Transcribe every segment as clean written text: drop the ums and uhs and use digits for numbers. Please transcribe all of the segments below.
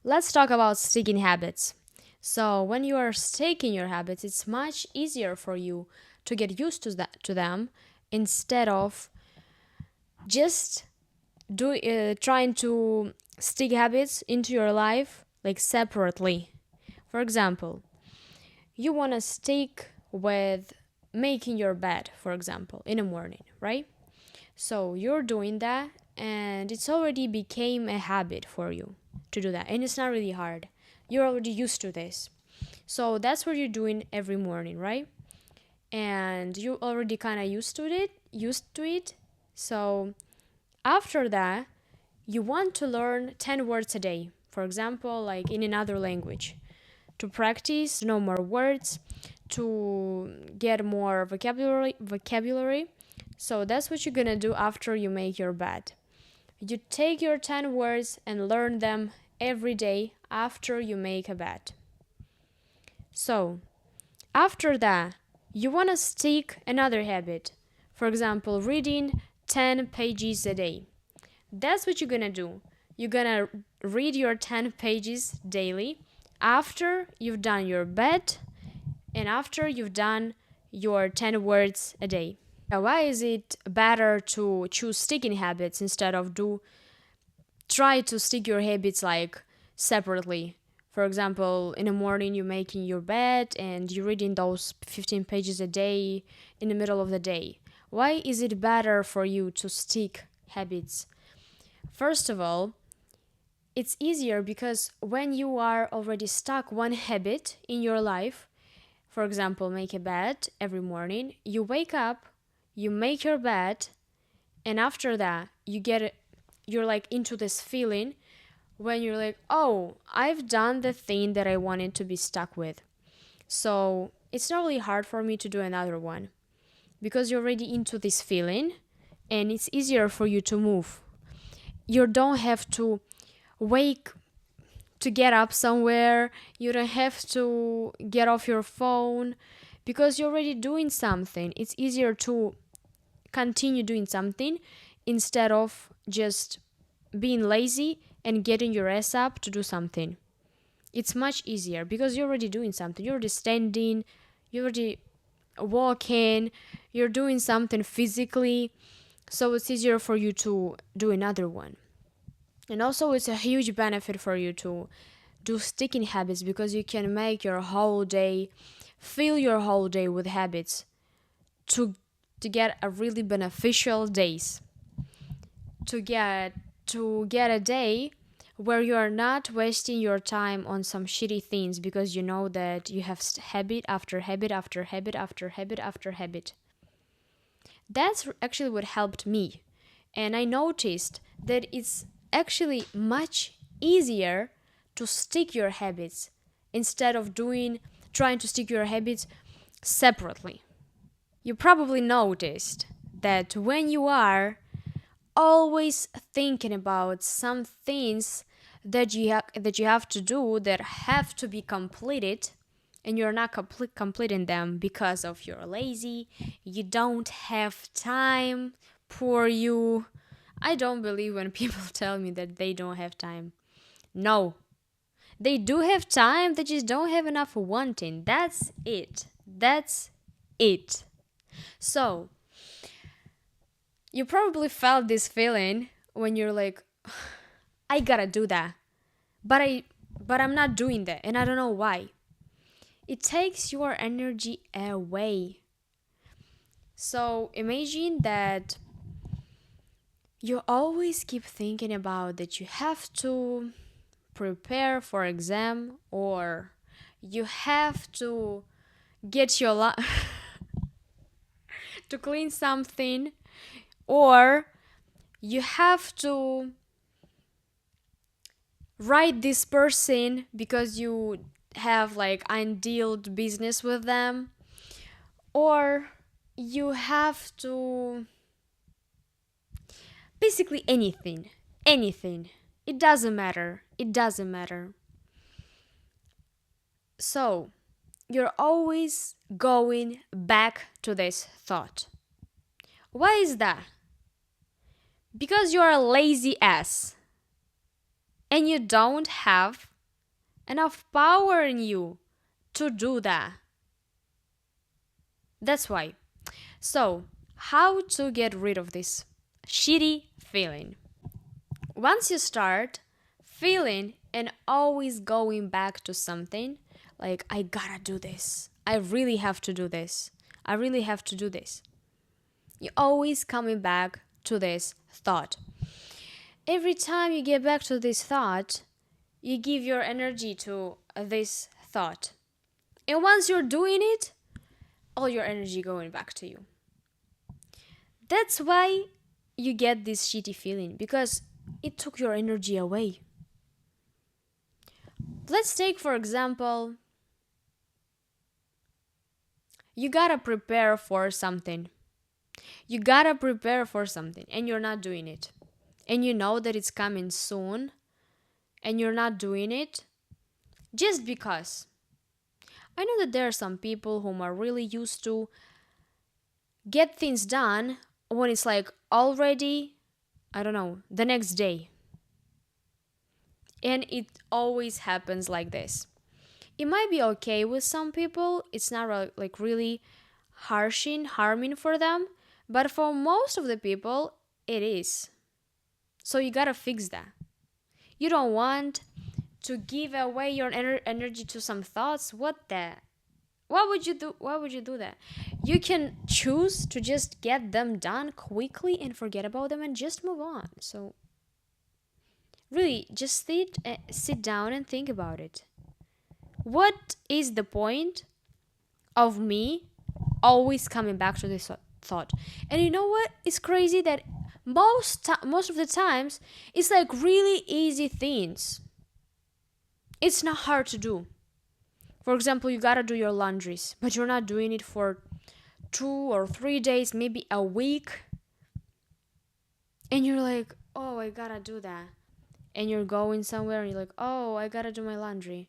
Let's talk about sticking habits. So, when you are sticking your habits, it's much easier for you to get used to them instead of just trying to stick habits into your life like separately. For example, you want to stick with making your bed, for example, in the morning, right? So you're doing that and it's already became a habit for you to do that. And it's not really hard. You're already used to this. So that's what you're doing every morning, right? And you already kind of used to it. So after that, you want to learn 10 words a day. For example, like in another language. To practice, to know more words, to get more vocabulary. So that's what you're gonna do after you make your bed. You take your 10 words and learn them every day after you make a bed. So, after that, you want to stick another habit. For example, reading 10 pages a day. That's what you're gonna do. You're gonna read your 10 pages daily after you've done your bed and after you've done your 10 words a day. Why is it better to choose sticking habits instead of try to stick your habits like separately? For example, in the morning you're making your bed and you're reading those 15 pages a day in the middle of the day. Why is it better for you to stick habits? First of all, it's easier because when you are already stuck one habit in your life, for example, make a bed every morning, you wake up, you make your bed, and after that, you're like into this feeling when you're like, oh, I've done the thing that I wanted to be stuck with. So it's not really hard for me to do another one because you're already into this feeling and it's easier for you to move. You don't have to wake to get up somewhere, you don't have to get off your phone because you're already doing something. It's easier to continue doing something instead of just being lazy and getting your ass up to do something. It's much easier because you're already doing something. You're already standing, you're already walking, you're doing something physically. So it's easier for you to do another one. And also, it's a huge benefit for you to do sticking habits because you can make your whole day, fill your whole day with habits to get a really beneficial days. To get a day where you are not wasting your time on some shitty things because you know that you have habit after habit after habit after habit after habit. That's actually what helped me. And I noticed that it's actually much easier to stick your habits instead of trying to stick your habits separately. You probably noticed that when you are always thinking about some things that you have to do that have to be completed and you're not completing them because of you're lazy, you don't have time, poor you. I don't believe when people tell me that they don't have time. No, they do have time, they just don't have enough wanting. That's it. That's it. So, you probably felt this feeling when you're like, I gotta do that. But I'm not doing that and I don't know why. It takes your energy away. So imagine that you always keep thinking about that you have to prepare for exam or you have to get your to clean something or you have to write this person because you have like undealt business with them or you have to basically anything. It doesn't matter. So you're always going back to this thought. Why is that? Because you're a lazy ass and you don't have enough power in you to do that. That's why. So, how to get rid of this shitty feeling? Once you start feeling and always going back to something, like, I gotta do this, I really have to do this, I really have to do this, you're always coming back to this thought. Every time you get back to this thought, you give your energy to this thought. And once you're doing it, all your energy going back to you. That's why you get this shitty feeling, because it took your energy away. Let's take, for example, you gotta prepare for something. You gotta prepare for something and you're not doing it. And you know that it's coming soon and you're not doing it just because. I know that there are some people who are really used to get things done when it's like already, I don't know, the next day. And it always happens like this. It might be okay with some people, it's not like really harming for them, but for most of the people, it is. So you gotta fix that. You don't want to give away your energy to some thoughts. What the? Why would you do? Why would you do that? You can choose to just get them done quickly and forget about them and just move on. So really, just sit down and think about it. What is the point of me always coming back to this thought? And you know what? It's crazy that most of the times it's like really easy things. It's not hard to do. For example, you gotta do your laundries, but you're not doing it for 2 or 3 days, maybe a week. And you're like, oh, I gotta do that. And you're going somewhere and you're like, oh, I gotta do my laundry.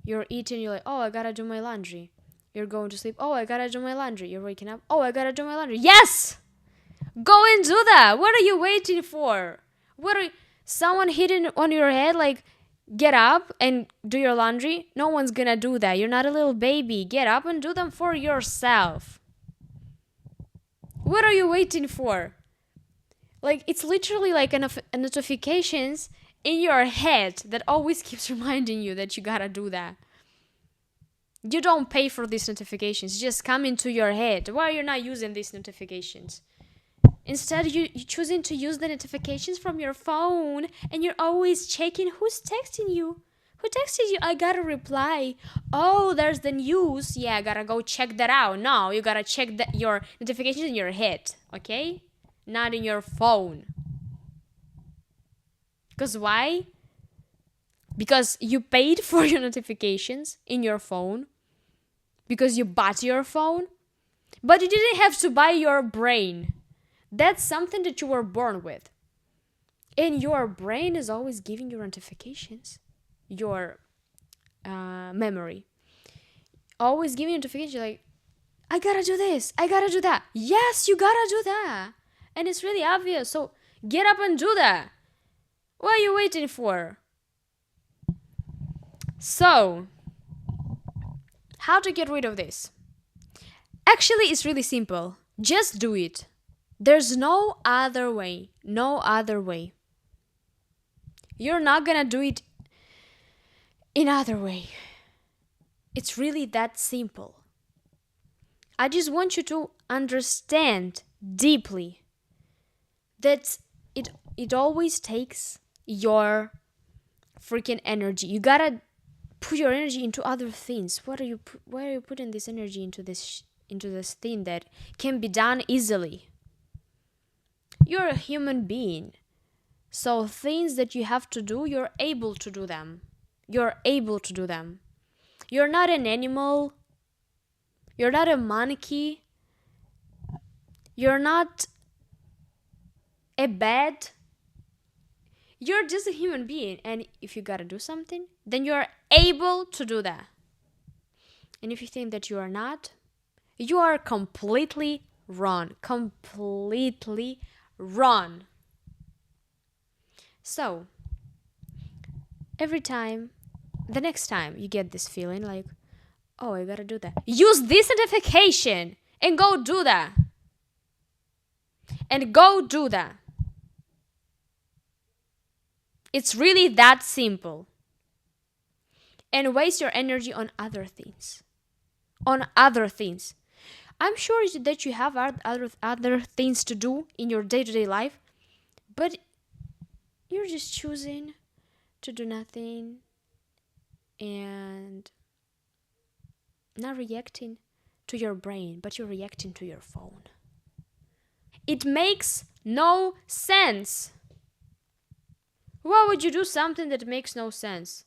You're eating, you're like, oh, I gotta do my laundry. You're going to sleep, oh, I gotta do my laundry. You're waking up, oh, I gotta do my laundry. Yes! Go and do that. What are you waiting for? Someone hitting on your head like, get up and do your laundry? No one's gonna do that. You're not a little baby. Get up and do them for yourself. What are you waiting for? Like, it's literally like a notifications in your head that always keeps reminding you that you gotta do that. You don't pay for these notifications. Just come into your head. Why are you not using these notifications? Instead, you're choosing to use the notifications from your phone and you're always checking who's texting you. Who texted you? I gotta reply. Oh, there's the news. Yeah, I gotta go check that out. No, you gotta check your notifications in your head, okay? Not in your phone. Because why? Because you paid for your notifications in your phone. Because you bought your phone. But you didn't have to buy your brain. That's something that you were born with. And your brain is always giving you notifications. Your memory. Always giving you notifications. You're like, I gotta do this. I gotta do that. Yes, you gotta do that. And it's really obvious. So get up and do that. What are you waiting for? So, how to get rid of this? Actually, it's really simple. Just do it. There's no other way. No other way. You're not gonna do it in other way. It's really that simple. I just want you to understand deeply that it always takes your freaking energy. You gotta put your energy into other things. Why are you putting this energy into this thing that can be done easily? You're a human being. So things that you have to do, you're able to do them. You're able to do them. You're not an animal. You're not a monkey. You're not a bat. You're just a human being. And if you gotta do something, then you're able to do that. And if you think that you are not, you are completely wrong. Completely wrong. So, every time the next time you get this feeling like, oh, I gotta do that, use this notification and go do that. And go do that. It's really that simple. And waste your energy on other things. On other things. I'm sure that you have other things to do in your day-to-day life, but you're just choosing to do nothing and not reacting to your brain, but you're reacting to your phone. It makes no sense. Why would you do something that makes no sense?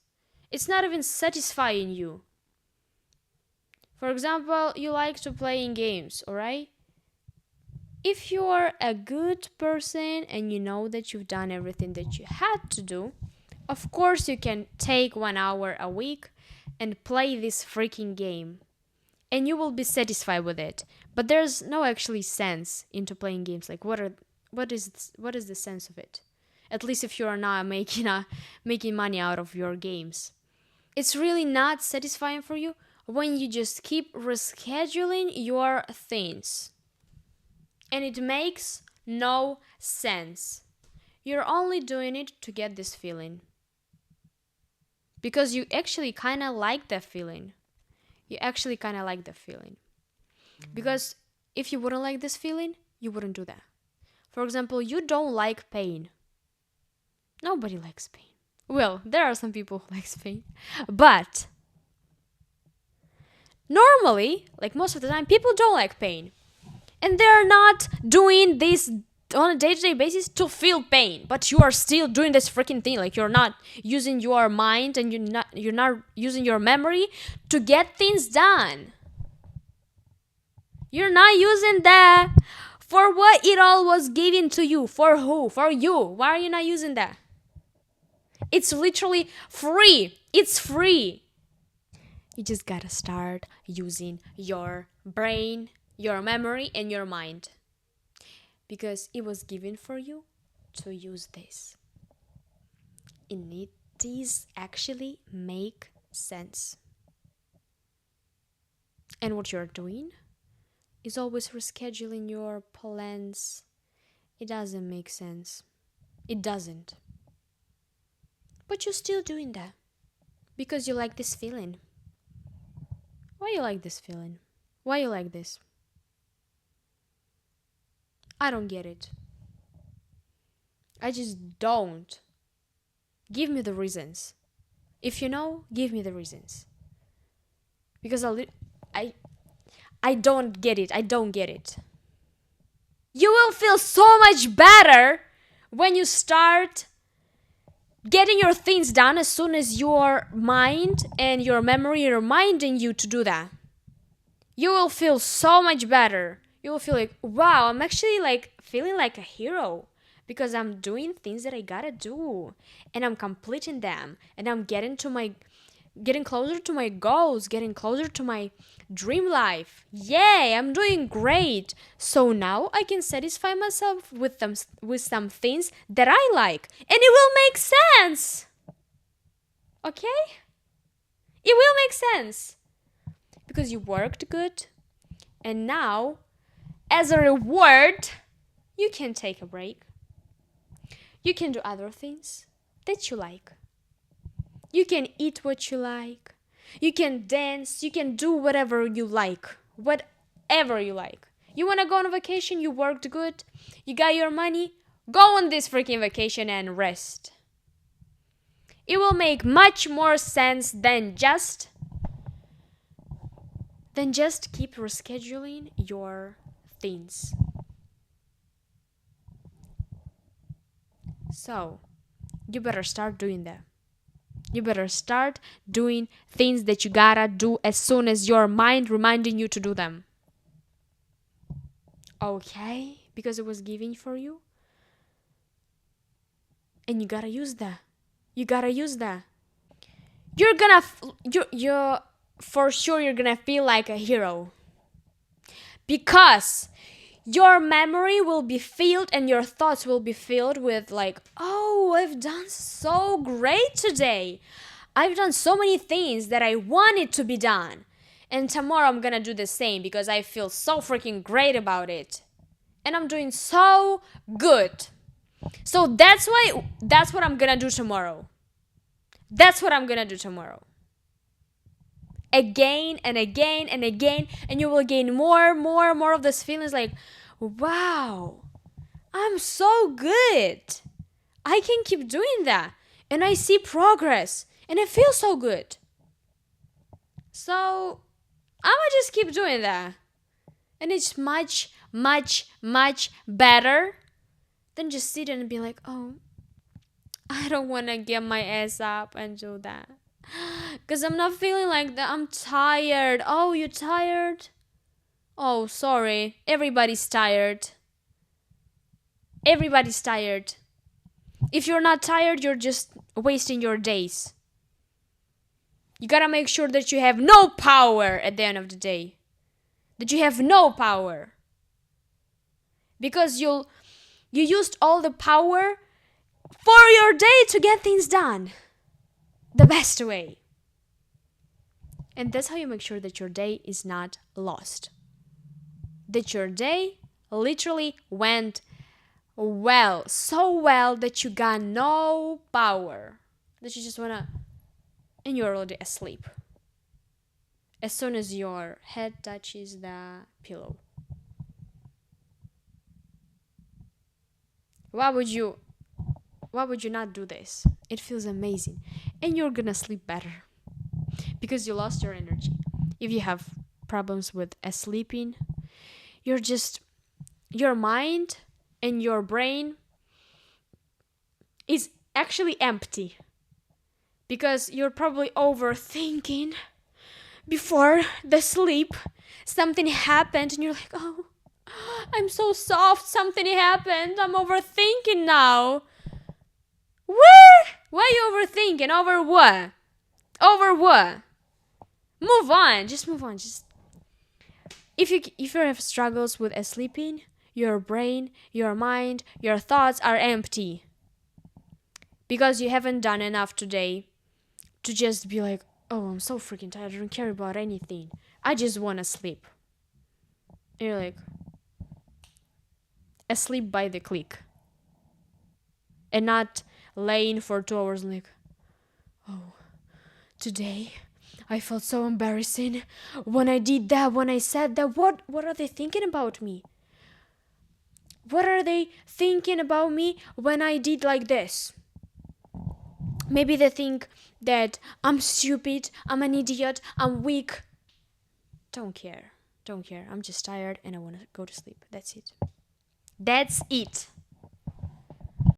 It's not even satisfying you. For example, you like to play in games, alright? If you're a good person and you know that you've done everything that you had to do, of course you can take 1 hour a week and play this freaking game. And you will be satisfied with it. But there's no actually sense into playing games. Like what is the sense of it? At least if you are not making money out of your games. It's really not satisfying for you when you just keep rescheduling your things. And it makes no sense. You're only doing it to get this feeling. Because you actually kind of like that feeling. Because if you wouldn't like this feeling, you wouldn't do that. For example, you don't like pain. Nobody likes pain. Well, there are some people who like pain. But normally, like most of the time, people don't like pain. And they're not doing this on a day-to-day basis to feel pain. But you are still doing this freaking thing. Like you're not using your mind and you're not using your memory to get things done. You're not using that for what it all was given to you. For who? For you. Why are you not using that? It's literally free. It's free. You just gotta start using your brain, your memory, and your mind. Because it was given for you to use this. And these actually make sense. And what you're doing is always rescheduling your plans. It doesn't make sense. It doesn't. But you're still doing that. Because you like this feeling. Why you like this feeling? Why you like this? I don't get it. I just don't. Give me the reasons. If you know, give me the reasons. Because I don't get it. I don't get it. You will feel so much better when you start getting your things done as soon as your mind and your memory are reminding you to do that. You will feel so much better. You will feel like, wow, I'm actually like feeling like a hero because I'm doing things that I gotta do and I'm completing them and I'm getting closer to my goals, getting closer to my dream life. Yay, I'm doing great. So now I can satisfy myself with some things that I like. And it will make sense. Okay? It will make sense. Because you worked good. And now, as a reward, you can take a break. You can do other things that you like. You can eat what you like. You can dance. You can do whatever you like. Whatever you like. You want to go on a vacation? You worked good. You got your money? Go on this freaking vacation and rest. It will make much more sense than just keep rescheduling your things. So, you better start doing that. You better start doing things that you gotta do as soon as your mind reminding you to do them. Okay? Because it was given for you. And you gotta use that. You gotta use that. You're for sure you're gonna feel like a hero. Because your memory will be filled and your thoughts will be filled with like, oh, I've done so great today. I've done so many things that I wanted to be done. And tomorrow I'm gonna do the same because I feel so freaking great about it. And I'm doing so good. So that's what I'm gonna do tomorrow. That's what I'm gonna do tomorrow. Again and again and again, and you will gain more of this feelings like, wow, I'm so good. I can keep doing that. And I see progress. And I feel so good. So I'ma just keep doing that. And it's much better than just sitting and be like, oh, I don't want to get my ass up and do that. Because I'm not feeling like that. I'm tired. Oh, you tired? Oh, sorry. Everybody's tired. Everybody's tired. If you're not tired, you're just wasting your days. You gotta make sure that you have no power at the end of the day. That you have no power. Because you used all the power for your day to get things done the best way. And that's how you make sure that your day is not lost. That your day literally went well, so well that you got no power. That you just wanna, and you're already asleep. As soon as your head touches the pillow. Why would you not do this? It feels amazing. And you're gonna sleep better. Because you lost your energy. If you have problems with sleeping, your mind and your brain is actually empty. Because you're probably overthinking before the sleep. Something happened and you're like, oh, I'm so soft, something happened, I'm overthinking now. What? Why are you overthinking? Over what? Over what? Move on. Just move on. Just if you have struggles with sleeping, your brain, your mind, your thoughts are empty. Because you haven't done enough today to just be like, oh, I'm so freaking tired. I don't care about anything. I just want to sleep. And you're like, asleep by the click. And not laying for 2 hours and like, oh, today I felt so embarrassing when I did that, when I said that. What are they thinking about me? What are they thinking about me when I did like this? Maybe they think that I'm stupid, I'm an idiot, I'm weak. Don't care. I'm just tired and I want to go to sleep. That's it.